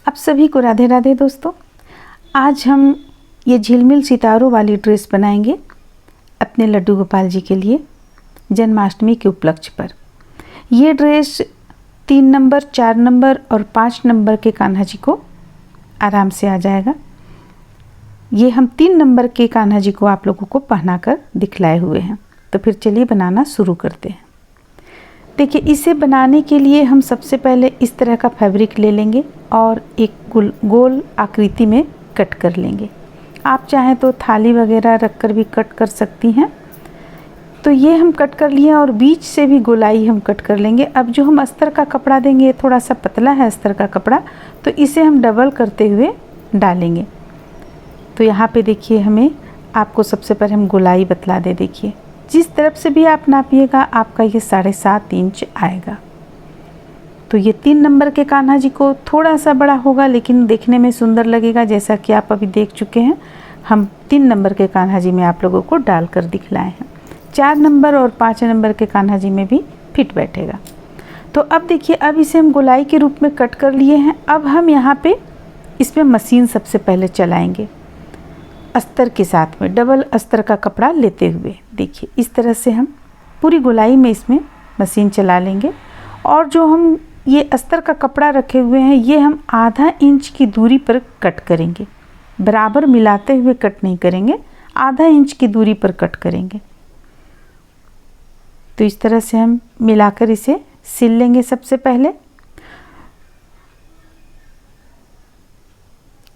आप सभी को राधे राधे दोस्तों। आज हम ये झिलमिल सितारों वाली ड्रेस बनाएंगे अपने लड्डू गोपाल जी के लिए जन्माष्टमी के उपलक्ष्य पर। ये ड्रेस 3 नंबर, 4 नंबर और 5 नंबर के कान्हा जी को आराम से आ जाएगा। ये हम 3 नंबर के कान्हा जी को आप लोगों को पहनाकर दिखलाए हुए हैं। तो फिर चलिए बनाना शुरू करते हैं। देखिए, इसे बनाने के लिए हम सबसे पहले इस तरह का फैब्रिक ले लेंगे और एक गोल आकृति में कट कर लेंगे। आप चाहें तो थाली वगैरह रखकर भी कट कर सकती हैं। तो ये हम कट कर लिए और बीच से भी गोलाई हम कट कर लेंगे। अब जो हम अस्तर का कपड़ा देंगे, थोड़ा सा पतला है अस्तर का कपड़ा, तो इसे हम डबल करते हुए डालेंगे। तो यहाँ पे देखिए, हमें आपको सबसे पहले हम गोलाई बतला दे। देखिए, जिस तरफ से भी आप नापिएगा आपका ये 7.5 इंच आएगा। तो ये 3 नंबर के कान्हा जी को थोड़ा सा बड़ा होगा, लेकिन देखने में सुंदर लगेगा। जैसा कि आप अभी देख चुके हैं, हम 3 नंबर के कान्हा जी में आप लोगों को डालकर दिखलाए हैं। 4 नंबर और 5 नंबर के कान्हा जी में भी फिट बैठेगा। तो अब देखिए, अब इसे हम गोलाई के रूप में कट कर लिए हैं। अब हम यहाँ पे इसमें मशीन सबसे पहले चलाएंगे अस्तर के साथ में, डबल अस्तर का कपड़ा लेते हुए। देखिए, इस तरह से हम पूरी गोलाई में इसमें मशीन चला लेंगे। और जो हम ये अस्तर का कपड़ा रखे हुए हैं, ये हम आधा इंच की दूरी पर कट करेंगे। बराबर मिलाते हुए कट नहीं करेंगे, आधा इंच की दूरी पर कट करेंगे। तो इस तरह से हम मिलाकर इसे सिल लेंगे कर पहले।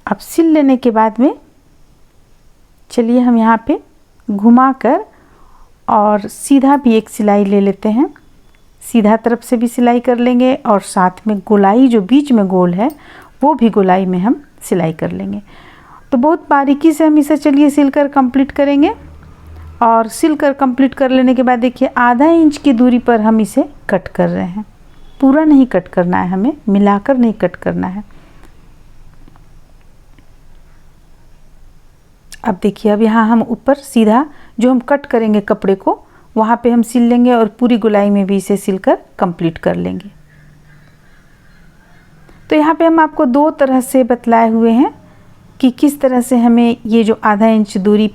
अब सिल लेने के बाद में चलिए हम यहाँ पे घुमाकर और सीधा भी एक सिलाई ले लेते हैं। सीधा तरफ से भी सिलाई कर लेंगे और साथ में गोलाई जो बीच में गोल है वो भी गोलाई में हम सिलाई कर लेंगे। तो बहुत बारीकी से हम इसे चलिए सिलकर कंप्लीट करेंगे। और सिलकर कंप्लीट कर लेने के बाद देखिए, आधा इंच की दूरी पर हम इसे कट कर रहे हैं। पूरा नहीं कट करना है, हमें मिलाकर नहीं कट करना है। अब देखिए, अब यहाँ हम ऊपर सीधा जो हम कट करेंगे कपड़े को, वहाँ पे हम सिल लेंगे और पूरी गोलाई में भी इसे सिलकर कंप्लीट कर लेंगे। तो यहाँ पे हम आपको 2 तरह से बतलाए हुए हैं कि किस तरह से हमें ये जो आधा इंच दूरी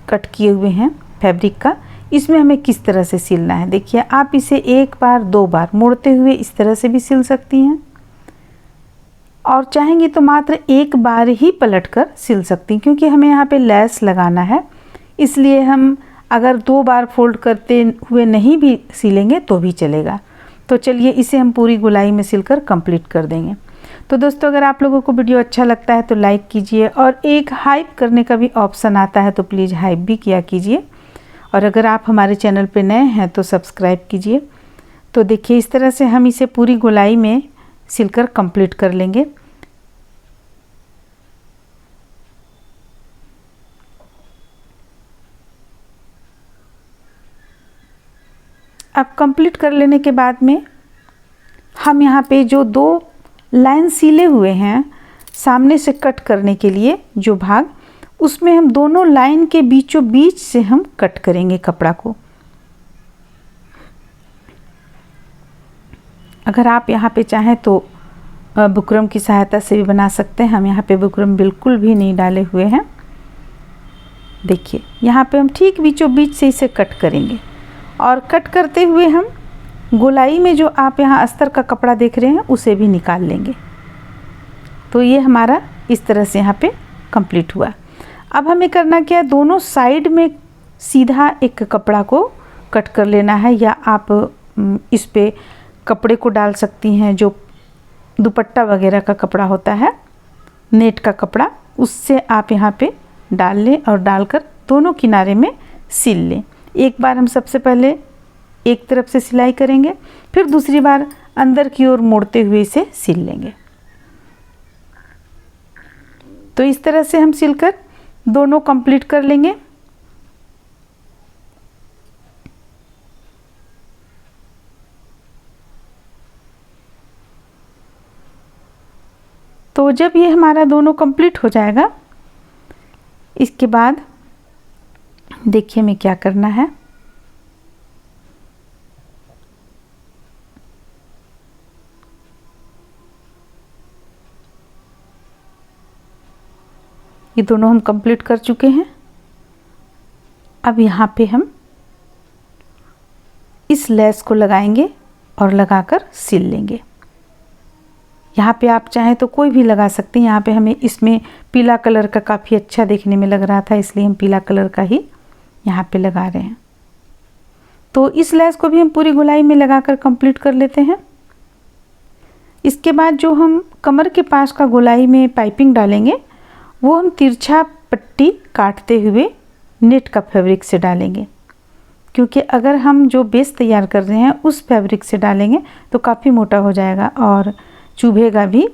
कट किए हुए हैं फैब्रिक का, इसमें हमें किस तरह से सिलना है। देखिए, आप इसे 1 बार 2 बार मोड़ते हुए इस तरह से भी सिल सकती हैं, और चाहेंगी तो मात्र 1 बार ही पलटकर सिल सकती हैं, क्योंकि हमें यहाँ पे लेस लगाना है। इसलिए हम अगर 2 बार फोल्ड करते हुए नहीं भी सिलेंगे तो भी चलेगा। तो चलिए, इसे हम पूरी गोलाई में सिलकर कंप्लीट कर देंगे। तो दोस्तों, अगर आप लोगों को वीडियो अच्छा लगता है तो लाइक कीजिए, और एक हाइप करने का भी ऑप्शन आता है, तो प्लीज़ हाइप भी किया कीजिए। और अगर आप हमारे चैनल पे नए हैं तो सब्सक्राइब कीजिए। तो देखिए, इस तरह से हम इसे पूरी गोलाई में सिलकर कंप्लीट कर लेंगे। अब कंप्लीट कर लेने के बाद में हम यहाँ पे जो 2 लाइन सिले हुए हैं सामने से कट करने के लिए जो भाग, उसमें हम दोनों लाइन के बीचों बीच से हम कट करेंगे कपड़ा को। अगर आप यहाँ पे चाहें तो बुकरम की सहायता से भी बना सकते हैं। हम यहाँ पे बुकरम बिल्कुल भी नहीं डाले हुए हैं। देखिए, यहाँ पे हम ठीक बीचों बीच से इसे कट करेंगे, और कट करते हुए हम गोलाई में जो आप यहाँ अस्तर का कपड़ा देख रहे हैं उसे भी निकाल लेंगे। तो ये हमारा इस तरह से यहाँ पे कंप्लीट हुआ। अब हमें करना क्या है, दोनों साइड में सीधा एक कपड़ा को कट कर लेना है, या आप इस पे कपड़े को डाल सकती हैं, जो दुपट्टा वगैरह का कपड़ा होता है, नेट का कपड़ा, उससे आप यहाँ पे डाल लें और डालकर दोनों किनारे में सिल लें। एक बार हम सबसे पहले एक तरफ से सिलाई करेंगे, फिर दूसरी बार अंदर की ओर मोड़ते हुए इसे सिल लेंगे। तो इस तरह से हम सिलकर दोनों कंप्लीट कर लेंगे। तो जब ये हमारा दोनों कंप्लीट हो जाएगा, इसके बाद देखिए हमें क्या करना है। ये दोनों हम कंप्लीट कर चुके हैं। अब यहाँ पे हम इस लेस को लगाएंगे और लगाकर सिल लेंगे। यहाँ पे आप चाहें तो कोई भी लगा सकते हैं। यहाँ पे हमें इसमें पीला कलर का काफ़ी अच्छा देखने में लग रहा था, इसलिए हम पीला कलर का ही यहाँ पे लगा रहे हैं। तो इस लेस को भी हम पूरी गोलाई में लगाकर कंप्लीट कर लेते हैं। इसके बाद जो हम कमर के पास का गोलाई में पाइपिंग डालेंगे वो हम तिरछा पट्टी काटते हुए नेट का फैब्रिक से डालेंगे, क्योंकि अगर हम जो बेस तैयार कर रहे हैं उस फैब्रिक से डालेंगे तो काफ़ी मोटा हो जाएगा और चुभेगा भी।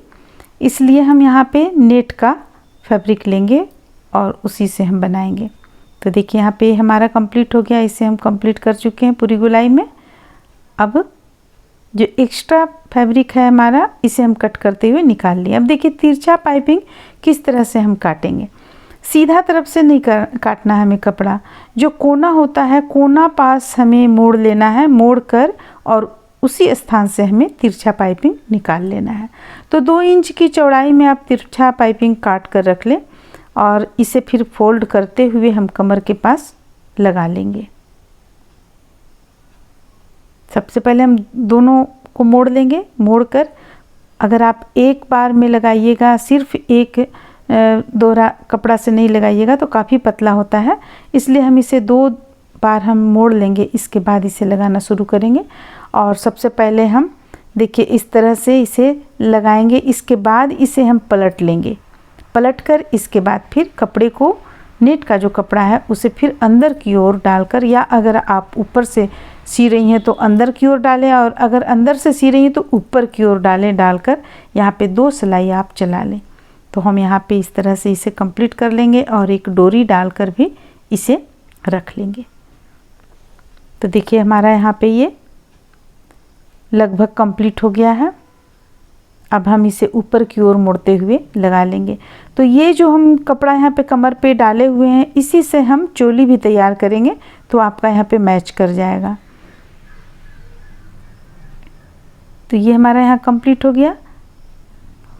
इसलिए हम यहाँ पे नेट का फैब्रिक लेंगे और उसी से हम बनाएंगे। तो देखिए यहाँ पे हमारा कंप्लीट हो गया, इसे हम कंप्लीट कर चुके हैं पूरी गोलाई में। अब जो एक्स्ट्रा फैब्रिक है हमारा, इसे हम कट करते हुए निकाल लिए। अब देखिए तिरछा पाइपिंग किस तरह से हम काटेंगे। सीधा तरफ से नहीं काटना है हमें कपड़ा, जो कोना होता है कोना पास हमें मोड़ लेना है, मोड़ कर और उसी स्थान से हमें तिरछा पाइपिंग निकाल लेना है। तो 2 इंच की चौड़ाई में आप तिरछा पाइपिंग काट कर रख लें और इसे फिर फोल्ड करते हुए हम कमर के पास लगा लेंगे। सबसे पहले हम दोनों को मोड़ लेंगे। मोड़ कर अगर आप एक बार में लगाइएगा, सिर्फ एक दोहरा कपड़ा से नहीं लगाइएगा तो काफ़ी पतला होता है, इसलिए हम इसे 2 बार हम मोड़ लेंगे। इसके बाद इसे लगाना शुरू करेंगे और सबसे पहले हम देखिए इस तरह से इसे लगाएंगे। इसके बाद इसे हम पलट लेंगे। पलट कर इसके बाद फिर कपड़े को, नेट का जो कपड़ा है उसे फिर अंदर की ओर डालकर, या अगर आप ऊपर से सी रही हैं तो अंदर की ओर डालें और अगर अंदर से सी रही हैं तो ऊपर की ओर डालें। डालकर यहाँ पे 2 सिलाई आप चला लें। तो हम यहाँ पे इस तरह से इसे कंप्लीट कर लेंगे और एक डोरी डालकर भी इसे रख लेंगे। तो देखिए हमारा यहाँ पे ये लगभग कंप्लीट हो गया है। अब हम इसे ऊपर की ओर मुड़ते हुए लगा लेंगे। तो ये जो हम कपड़ा यहाँ पे कमर पे डाले हुए हैं, इसी से हम चोली भी तैयार करेंगे तो आपका यहाँ पे मैच कर जाएगा। तो ये हमारा यहाँ कंप्लीट हो गया।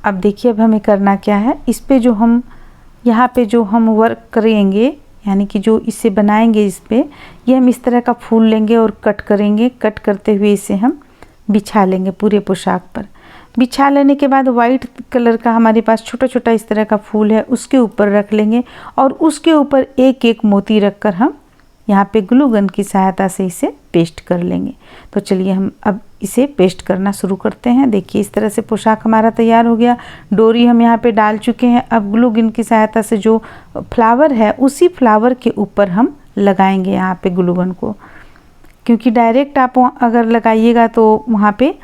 अब देखिए अब हमें करना क्या है। इस पे जो हम यहाँ पे जो हम वर्क करेंगे, यानी कि जो इसे बनाएंगे, इस पे ये हम इस तरह का फूल लेंगे और कट करेंगे। कट करते हुए इसे हम बिछा लेंगे पूरे पोशाक पर। बिछा लेने के बाद वाइट कलर का हमारे पास छोटा छोटा इस तरह का फूल है, उसके ऊपर रख लेंगे और उसके ऊपर एक एक मोती रखकर हम यहाँ पे ग्लू गन की सहायता से इसे पेस्ट कर लेंगे। तो चलिए हम अब इसे पेस्ट करना शुरू करते हैं। देखिए इस तरह से पोशाक हमारा तैयार हो गया। डोरी हम यहाँ पे डाल चुके हैं। अब ग्लू गन की सहायता से जो फ्लावर है उसी फ्लावर के ऊपर हम लगाएंगे यहाँ पे ग्लू गन को, क्योंकि डायरेक्ट आप अगर लगाइएगा तो वहाँ पे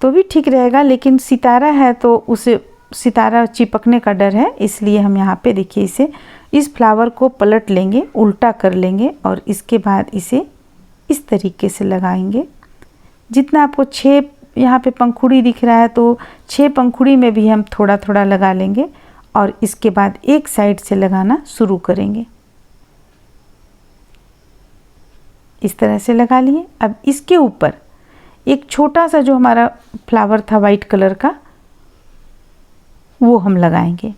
तो भी ठीक रहेगा, लेकिन सितारा है तो उसे सितारा चिपकने का डर है। इसलिए हम यहाँ पे देखिए इसे, इस फ्लावर को पलट लेंगे, उल्टा कर लेंगे और इसके बाद इसे इस तरीके से लगाएंगे। जितना आपको 6 यहाँ पे पंखुड़ी दिख रहा है तो 6 पंखुड़ी में भी हम थोड़ा थोड़ा लगा लेंगे और इसके बाद एक साइड से लगाना शुरू करेंगे। इस तरह से लगा लिए। अब इसके ऊपर एक छोटा सा जो हमारा फ्लावर था वाइट कलर का, वो हम लगाएंगे।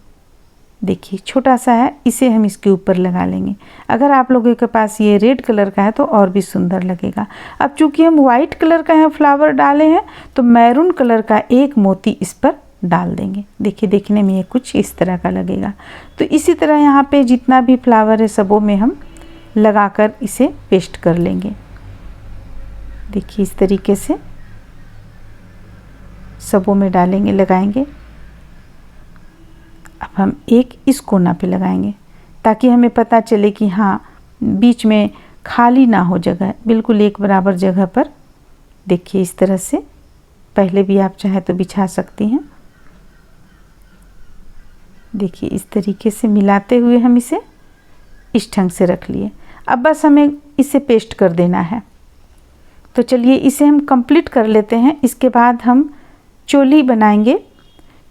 देखिए छोटा सा है, इसे हम इसके ऊपर लगा लेंगे। अगर आप लोगों के पास ये रेड कलर का है तो और भी सुंदर लगेगा। अब चूंकि हम वाइट कलर का है फ्लावर डाले हैं तो मैरून कलर का एक मोती इस पर डाल देंगे। देखिए देखने में ये कुछ इस तरह का लगेगा। तो इसी तरह यहाँ पे जितना भी फ्लावर है सबों में हम लगाकर इसे पेस्ट कर लेंगे। देखिए इस तरीके से सबों में डालेंगे, लगाएंगे। अब हम एक इस कोना पे लगाएंगे ताकि हमें पता चले कि हाँ बीच में खाली ना हो जगह, बिल्कुल एक बराबर जगह पर। देखिए इस तरह से, पहले भी आप चाहे तो बिछा सकती हैं। देखिए इस तरीके से मिलाते हुए हम इसे इस ढंग से रख लिए। अब बस हमें इसे पेस्ट कर देना है। तो चलिए इसे हम कंप्लीट कर लेते हैं। इसके बाद हम चोली बनाएंगे।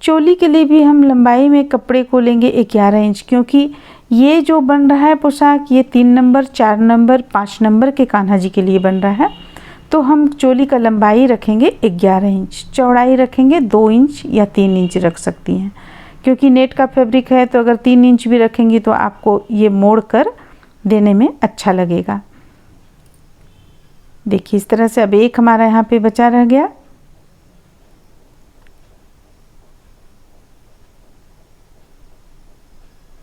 चोली के लिए भी हम लंबाई में कपड़े को लेंगे 11 इंच, क्योंकि ये जो बन रहा है पोशाक ये 3 नंबर, 4 नंबर, 5 नंबर के कान्हा जी के लिए बन रहा है। तो हम चोली का लंबाई रखेंगे 11 इंच, चौड़ाई रखेंगे 2 इंच या 3 इंच रख सकती हैं, क्योंकि नेट का फैब्रिक है तो अगर 3 इंच भी रखेंगी तो आपको ये मोड़ कर देने में अच्छा लगेगा। देखिए इस तरह से अब एक हमारा यहाँ पे बचा रह गया।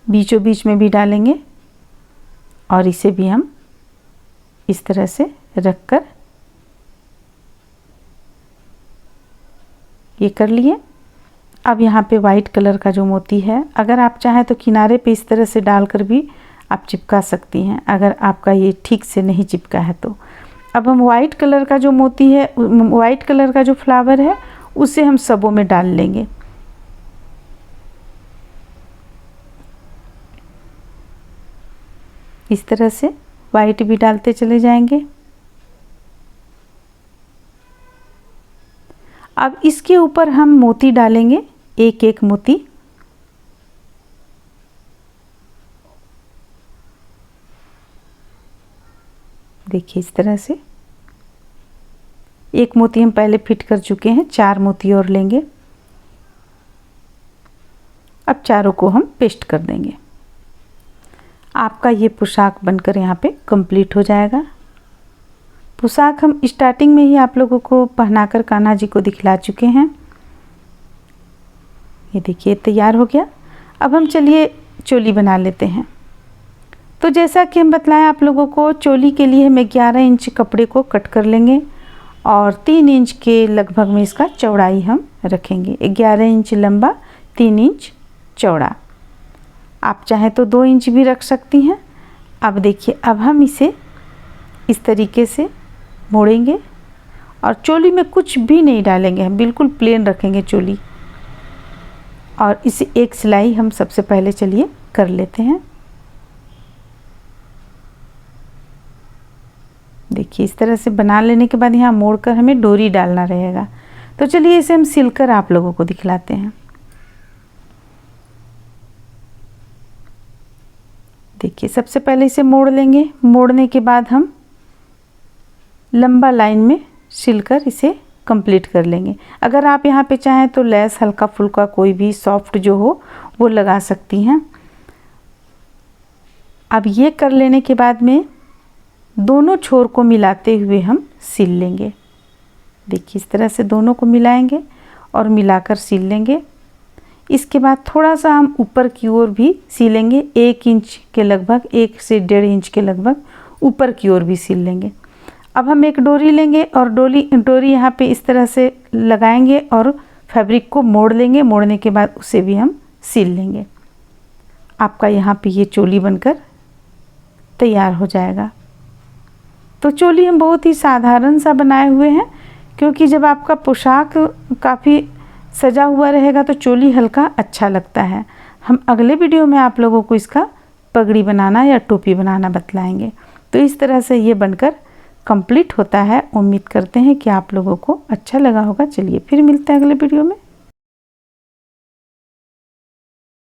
बीचों बीच में भी डालेंगे और इसे भी हम इस तरह से रखकर ये कर लिए। अब यहाँ पे वाइट कलर का जो मोती है, अगर आप चाहें तो किनारे पे इस तरह से डालकर भी आप चिपका सकती हैं, अगर आपका ये ठीक से नहीं चिपका है तो। अब हम वाइट कलर का जो मोती है, वाइट कलर का जो फ्लावर है, उसे हम सबों में डाल लेंगे। इस तरह से वाइट भी डालते चले जाएंगे। अब इसके ऊपर हम मोती डालेंगे, एक एक मोती। देखिए इस तरह से एक मोती हम पहले फिट कर चुके हैं, 4 मोती और लेंगे। अब चारों को हम पेस्ट कर देंगे। आपका ये पोशाक बनकर यहाँ पे कंप्लीट हो जाएगा। पोशाक हम स्टार्टिंग में ही आप लोगों को पहनाकर कान्हा जी को दिखला चुके हैं। ये देखिए तैयार हो गया। अब हम चलिए चोली बना लेते हैं। तो जैसा कि हम बतलाएं आप लोगों को, चोली के लिए हम 11 इंच कपड़े को कट कर लेंगे और 3 इंच के लगभग में इसका चौड़ाई हम रखेंगे। 11 इंच लंबा, 3 इंच चौड़ा। आप चाहें तो 2 इंच भी रख सकती हैं। अब देखिए, अब हम इसे इस तरीके से मोड़ेंगे और चोली में कुछ भी नहीं डालेंगे, हम बिल्कुल प्लेन रखेंगे चोली। और इसे एक सिलाई हम सबसे पहले चलिए कर लेते हैं। देखिए इस तरह से बना लेने के बाद यहाँ मोड़कर हमें डोरी डालना रहेगा। तो चलिए इसे हम सिलकर आप लोगों को दिखलाते हैं। देखिए सबसे पहले इसे मोड़ लेंगे। मोड़ने के बाद हम लंबा लाइन में सिलकर इसे कंप्लीट कर लेंगे। अगर आप यहाँ पे चाहें तो लेस हल्का फुल्का कोई भी सॉफ्ट जो हो वो लगा सकती हैं। अब ये कर लेने के बाद में दोनों छोर को मिलाते हुए हम सिल लेंगे। देखिए इस तरह से दोनों को मिलाएंगे और मिलाकर सिल लेंगे। इसके बाद थोड़ा सा हम ऊपर की ओर भी सिलेंगे, 1 इंच के लगभग, 1 से 1.5 इंच के लगभग ऊपर की ओर भी सिल लेंगे। अब हम एक डोरी लेंगे और डोरी यहाँ पे इस तरह से लगाएंगे और फैब्रिक को मोड़ लेंगे। मोड़ने के बाद उसे भी हम सिल लेंगे। आपका यहाँ पे ये चोली बनकर तैयार हो जाएगा। तो चोली हम बहुत ही साधारण सा बनाए हुए हैं, क्योंकि जब आपका पोशाक काफ़ी सजा हुआ रहेगा तो चोली हल्का अच्छा लगता है। हम अगले वीडियो में आप लोगों को इसका पगड़ी बनाना या टोपी बनाना बतलाएंगे। तो इस तरह से ये बनकर कंप्लीट होता है। उम्मीद करते हैं कि आप लोगों को अच्छा लगा होगा। चलिए फिर मिलते हैं अगले वीडियो में।